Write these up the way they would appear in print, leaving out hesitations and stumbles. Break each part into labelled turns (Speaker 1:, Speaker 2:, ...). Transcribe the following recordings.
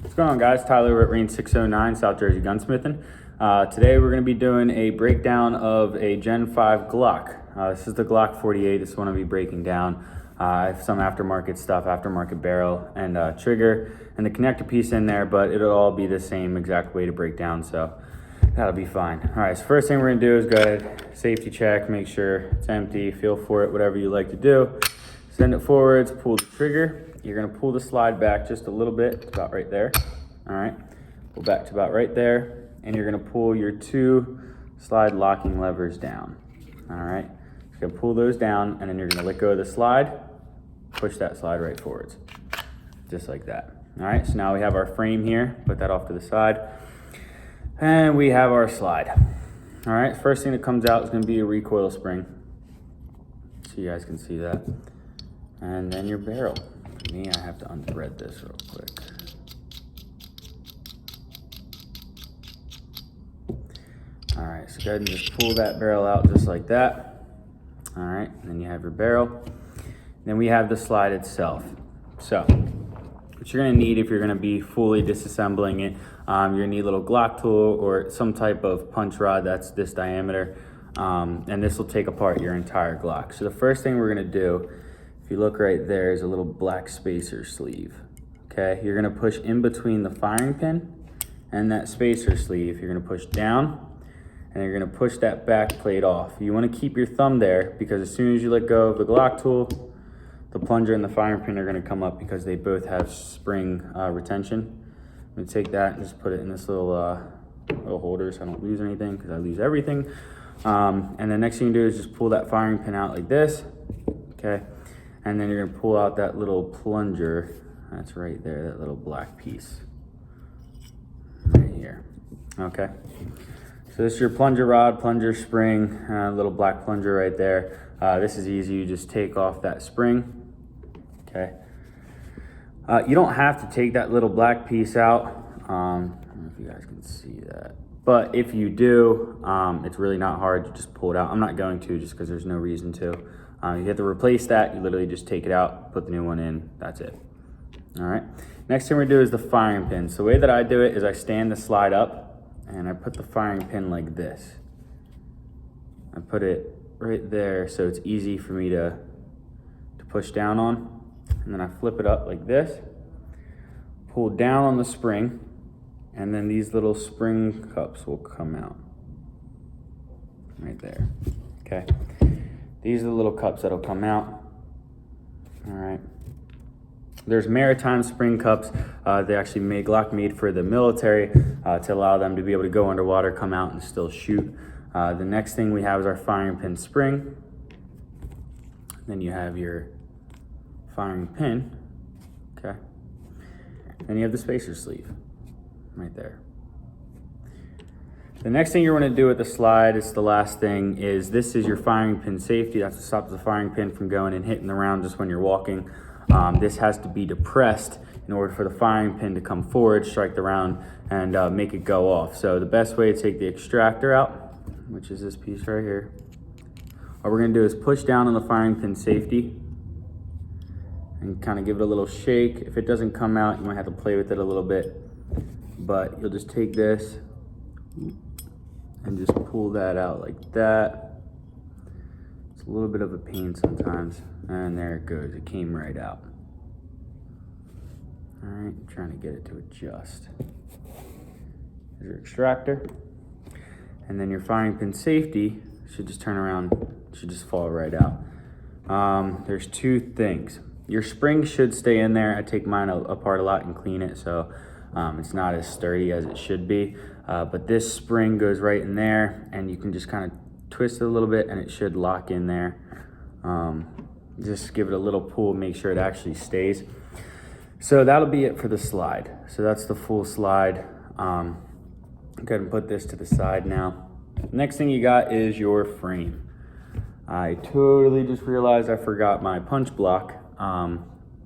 Speaker 1: What's going on, guys? Tyler over at Range 609 South Jersey Gunsmithing. Today we're going to be doing a breakdown of a Gen 5 Glock. This is the Glock 48. This is one I'll be breaking down. I have some aftermarket stuff, aftermarket barrel and trigger and the connector piece in there, but it'll all be the same exact way to break down, so that'll be fine. All right, so first thing we're going to do is go ahead, safety check, make sure it's empty, feel for it, whatever you like to do. Send it forwards, pull the trigger. You're gonna pull the slide back just a little bit, about right there. All right, pull back to about right there, and you're gonna pull your two slide locking levers down. All right, you're gonna pull those down, and then you're gonna let go of the slide, push that slide right forwards, just like that. All right, so now we have our frame here, put that off to the side, and we have our slide. All right, first thing that comes out is gonna be a recoil spring, so you guys can see that. And then your barrel. For me, I have to unthread this real quick. All right, so go ahead and just pull that barrel out just like that. All right, and then you have your barrel. Then we have the slide itself. So, what you're gonna need if you're gonna be fully disassembling it, you're gonna need a little Glock tool or some type of punch rod that's this diameter, and this will take apart your entire Glock. So the first thing we're gonna do, if you look right there, is a little black spacer sleeve. Okay, you're gonna push in between the firing pin and that spacer sleeve. You're gonna push down, and you're gonna push that back plate off. You wanna keep your thumb there because as soon as you let go of the Glock tool, the plunger and the firing pin are gonna come up because they both have spring retention. I'm gonna take that and just put it in this little holder so I don't lose anything, because I lose everything. And the next thing you do is just pull that firing pin out like this, okay? And then you're gonna pull out that little plunger. That's right there, that little black piece. Right here, okay? So this is your plunger rod, plunger spring, little black plunger right there. This is easy, you just take off that spring, okay? You don't have to take that little black piece out. I don't know if you guys can see that. But if you do, it's really not hard to just pull it out. I'm not going to just because there's no reason to. You have to replace that. You literally just take it out, put the new one in, that's it. All right, next thing we do is the firing pin. So the way that I do it is I stand the slide up and I put the firing pin like this. I put it right there so it's easy for me to push down on. And then I flip it up like this, pull down on the spring, and then these little spring cups will come out right there, okay? These are the little cups that'll come out, all right? There's maritime spring cups. They actually made Glock made for the military to allow them to be able to go underwater, come out and still shoot. The next thing we have is our firing pin spring. Then you have your firing pin, okay? Then you have the spacer sleeve right there. The next thing you're gonna do with the slide, is the last thing, is this is your firing pin safety. That's what stops the firing pin from going and hitting the round just when you're walking. This has to be depressed in order for the firing pin to come forward, strike the round, and make it go off. So the best way to take the extractor out, which is this piece right here, what we're gonna do is push down on the firing pin safety and kind of give it a little shake. If it doesn't come out, you might have to play with it a little bit, but you'll just take this and just pull that out like that. It's a little bit of a pain sometimes, and there it goes, it came right out. All right, I'm trying to get it to adjust. There's your extractor, and then your firing pin safety should just turn around, should just fall right out. There's two things. Your spring should stay in there. I take mine apart a lot and clean it, so it's not as sturdy as it should be. But this spring goes right in there, and you can just kind of twist it a little bit and it should lock in there. Just give it a little pull, make sure it actually stays. So that'll be it for the slide. So that's the full slide. Go ahead and put this to the side now. Next thing you got is your frame. I totally just realized I forgot my punch block.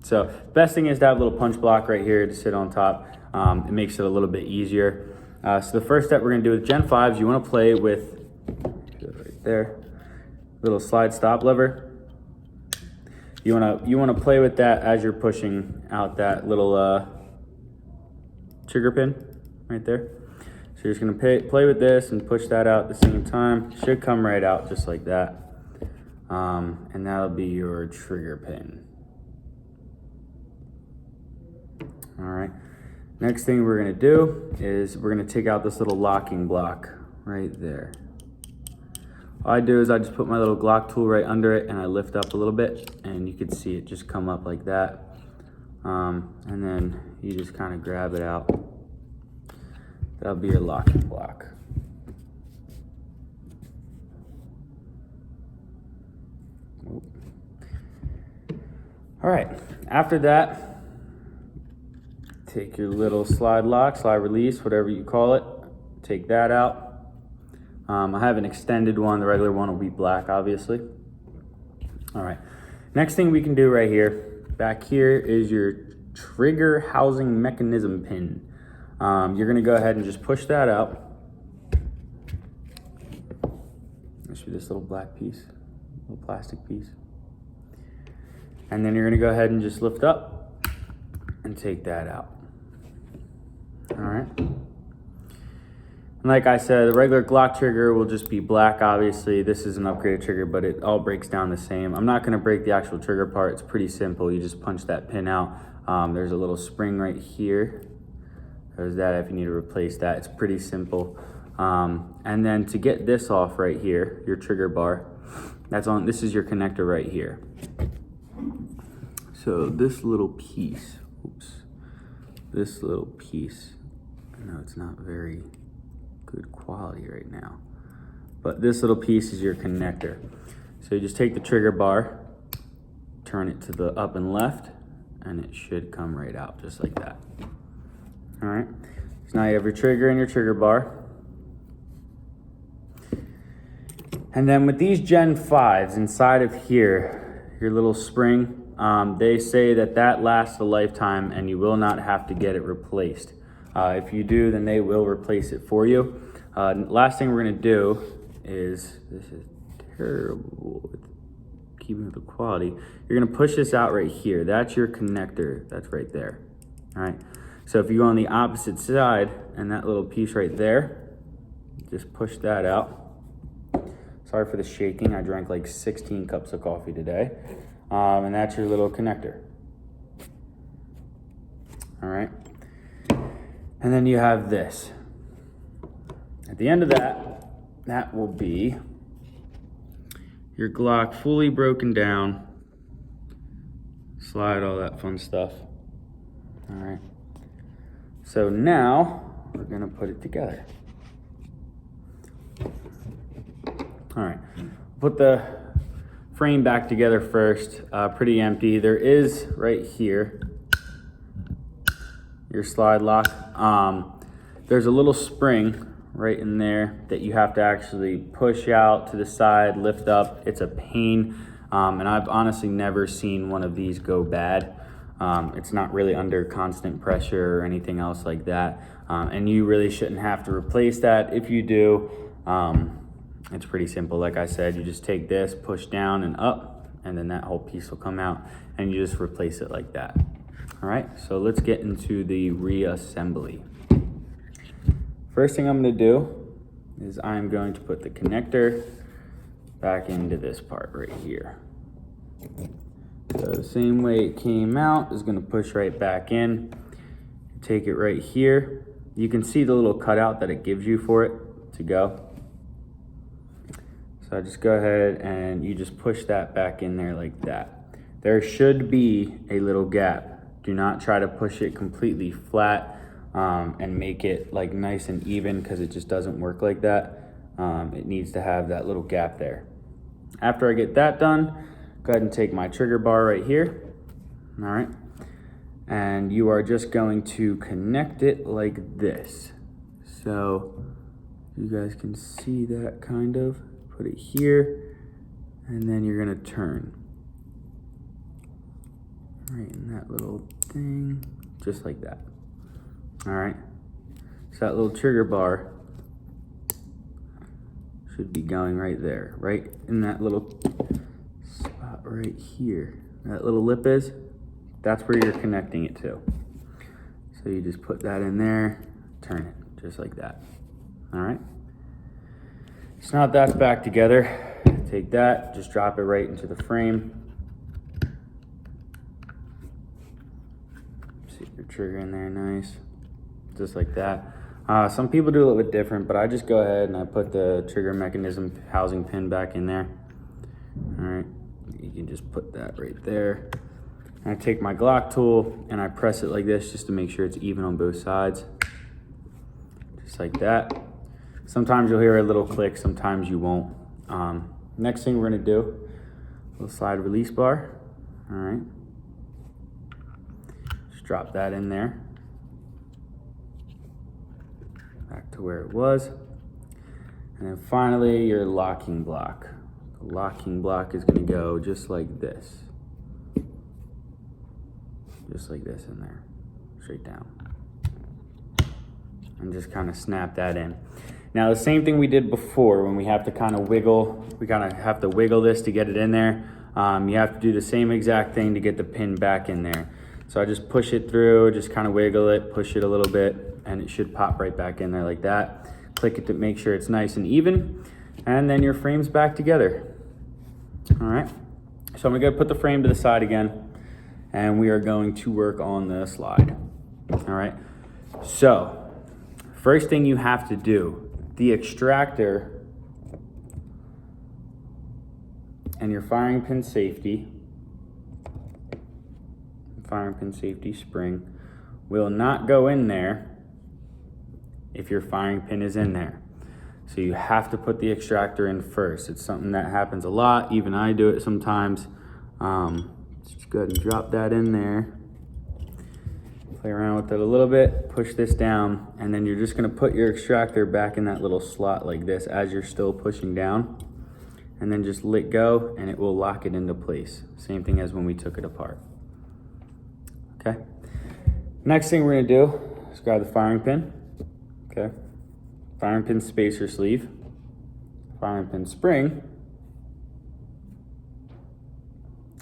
Speaker 1: So the best thing is to have a little punch block right here to sit on top. It makes it a little bit easier. So the first step we're gonna do with Gen 5s, you wanna play with, right there, little slide stop lever. You wanna play with that as you're pushing out that little trigger pin right there. So you're just gonna play with this and push that out at the same time. Should come right out just like that. And that'll be your trigger pin. All right. Next thing we're gonna do is we're gonna take out this little locking block right there. All I do is I just put my little Glock tool right under it and I lift up a little bit and you can see it just come up like that. And then you just kind of grab it out. That'll be your locking block. All right, after that, take your little slide lock, slide release, whatever you call it, take that out. I have an extended one. The regular one will be black, obviously. All right. Next thing we can do right here, back here is your trigger housing mechanism pin. You're going to go ahead and just push that out. This should be this little black piece, little plastic piece. And then you're going to go ahead and just lift up and take that out. All right. And like I said, the regular Glock trigger will just be black, obviously. This is an upgraded trigger, but it all breaks down the same. I'm not gonna break the actual trigger part. It's pretty simple. You just punch that pin out. There's a little spring right here. There's that if you need to replace that. It's pretty simple. And then to get this off right here, your trigger bar, this is your connector right here. So this little piece, this little piece, I know it's not very good quality right now, but this little piece is your connector. So you just take the trigger bar, turn it to the up and left, and it should come right out just like that. All right, so now you have your trigger and your trigger bar. And then with these Gen 5s inside of here, your little spring, they say that lasts a lifetime and you will not have to get it replaced. If you do, then they will replace it for you. Last thing we're gonna do is, this is terrible with keeping with the quality. You're gonna push this out right here. That's your connector, that's right there. All right, so if you go on the opposite side and that little piece right there, just push that out. Sorry for the shaking, I drank like 16 cups of coffee today. And that's your little connector. All right. And then you have this. At the end of that will be your Glock fully broken down. Slide, all that fun stuff. All right. So now we're gonna put it together. All right. Put the frame back together first. Pretty empty. There is right here your slide lock. There's a little spring right in there that you have to actually push out to the side, lift up. It's a pain, and I've honestly never seen one of these go bad. It's not really under constant pressure or anything else like that, and you really shouldn't have to replace that. If you do, it's pretty simple. Like I said, you just take this, push down and up, and then that whole piece will come out, and you just replace it like that. All right, so let's get into the reassembly. First thing I'm gonna do is I'm going to put the connector back into this part right here. So the same way it came out is gonna push right back in. Take it right here. You can see the little cutout that it gives you for it to go. So I just go ahead and you just push that back in there like that. There should be a little gap. Do not try to push it completely flat and make it like nice and even, because it just doesn't work like that. It needs to have that little gap there. After I get that done, go ahead and take my trigger bar right here. All right. And you are just going to connect it like this. So you guys can see that kind of. Put it here, and then you're gonna turn right in that little thing, just like that. All right, so that little trigger bar should be going right there, right in that little spot right here. That little lip is, that's where you're connecting it to. So you just put that in there, turn it, just like that. All right. So now that's back together, take that, just drop it right into the frame. See your trigger in there, nice, just like that. Some people do a little bit different, but I just go ahead and I put the trigger mechanism housing pin back in there. All right, you can just put that right there. And I take my Glock tool and I press it like this just to make sure it's even on both sides. Just like that. Sometimes you'll hear a little click, sometimes you won't. Next thing we're gonna do, a little slide release bar. All right. Just drop that in there. Back to where it was. And then finally, your locking block. The locking block is gonna go just like this. Just like this in there, straight down. And just kind of snap that in. Now the same thing we did before when we have to kind of wiggle, we kind of have to wiggle this to get it in there. You have to do the same exact thing to get the pin back in there. So I just push it through, just kind of wiggle it, push it a little bit, and it should pop right back in there like that. Click it to make sure it's nice and even, and then your frame's back together. All right, so I'm gonna put the frame to the side again, and we are going to work on the slide. All right, so first thing you have to do, the extractor and your firing pin safety spring will not go in there if your firing pin is in there. So you have to put the extractor in first. It's something that happens a lot. Even I do it sometimes. Just go ahead and drop that in there. Play around with it a little bit, push this down, and then you're just gonna put your extractor back in that little slot like this as you're still pushing down. And then just let go and it will lock it into place. Same thing as when we took it apart. Okay. Next thing we're gonna do is grab the firing pin. Okay. Firing pin spacer sleeve, firing pin spring,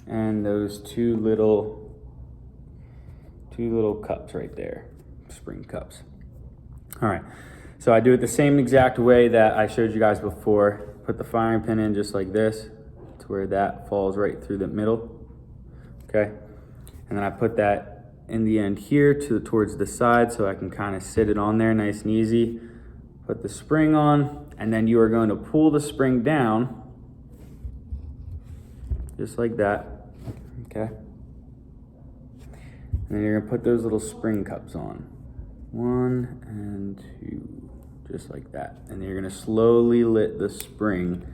Speaker 1: and those two little cups right there, spring cups. All right, so I do it the same exact way that I showed you guys before. Put the firing pin in just like this to where that falls right through the middle, okay? And then I put that in the end here towards the side so I can kind of sit it on there nice and easy. Put the spring on, and then you are going to pull the spring down just like that, okay? And then you're gonna put those little spring cups on. 1 and 2, just like that. And then you're gonna slowly let the spring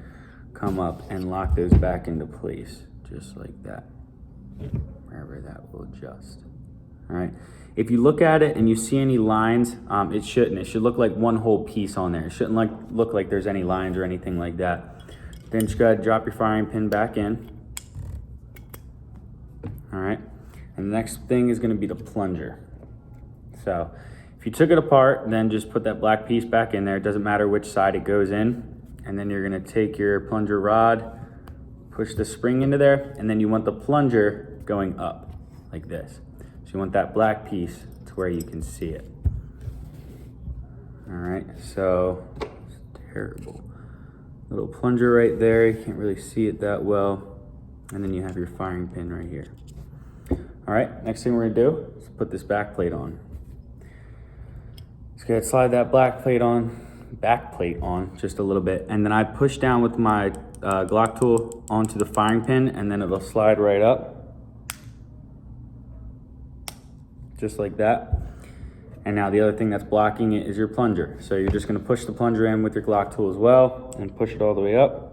Speaker 1: come up and lock those back into place, just like that. Wherever that will adjust. All right. If you look at it and you see any lines, it shouldn't. It should look like one whole piece on there. It shouldn't look like there's any lines or anything like that. Then just go ahead and drop your firing pin back in. All right. And the next thing is gonna be the plunger. So if you took it apart, then just put that black piece back in there. It doesn't matter which side it goes in. And then you're gonna take your plunger rod, push the spring into there, and then you want the plunger going up like this. So you want that black piece to where you can see it. All right, so it's terrible. Little plunger right there, you can't really see it that well. And then you have your firing pin right here. All right, next thing we're gonna do is put this back plate on. Just go ahead and slide that back plate on just a little bit. And then I push down with my Glock tool onto the firing pin, and then it'll slide right up. Just like that. And now the other thing that's blocking it is your plunger. So you're just gonna push the plunger in with your Glock tool as well and push it all the way up.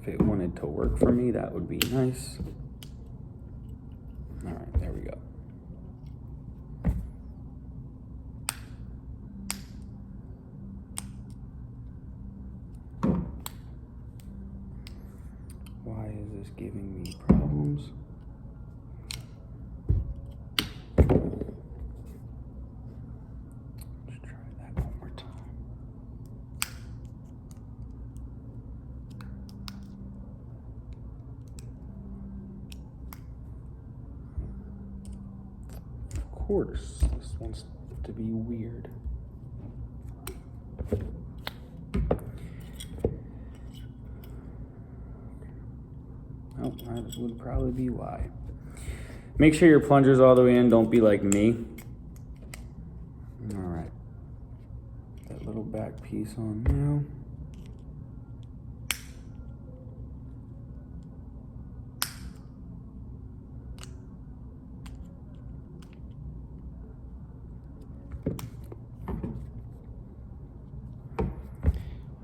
Speaker 1: If it wanted to work for me, that would be nice. All right, there we go. Why is this giving me problems? Let's try that one more time. course, this wants to be weird. Oh, that would probably be why. Make sure your plunger's all the way in. Don't be like me. All right. That little back piece on now.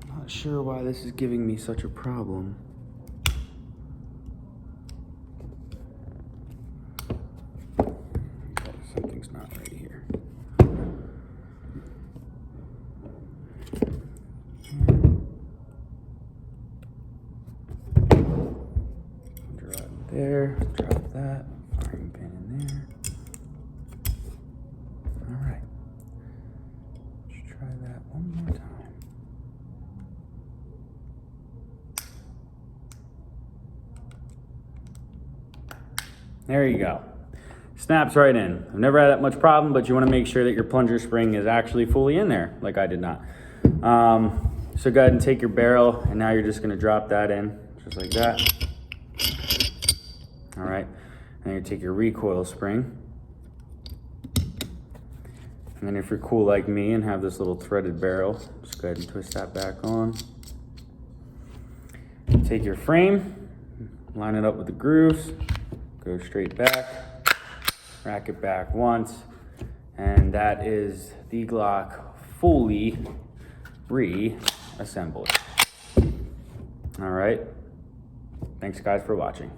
Speaker 1: Not sure why this is giving me such a problem. Okay, something's not right here. Drop there, drop that, firing pin in there. All right, let's try that one more time. There you go. Snaps right in. I've never had that much problem, but you want to make sure that your plunger spring is actually fully in there, like I did not. So go ahead and take your barrel, and now you're just going to drop that in, just like that. All right. And you take your recoil spring. And then if you're cool like me and have this little threaded barrel, just go ahead and twist that back on. Take your frame, line it up with the grooves. Go straight back, rack it back once, and that is the Glock fully reassembled. All right, thanks guys for watching.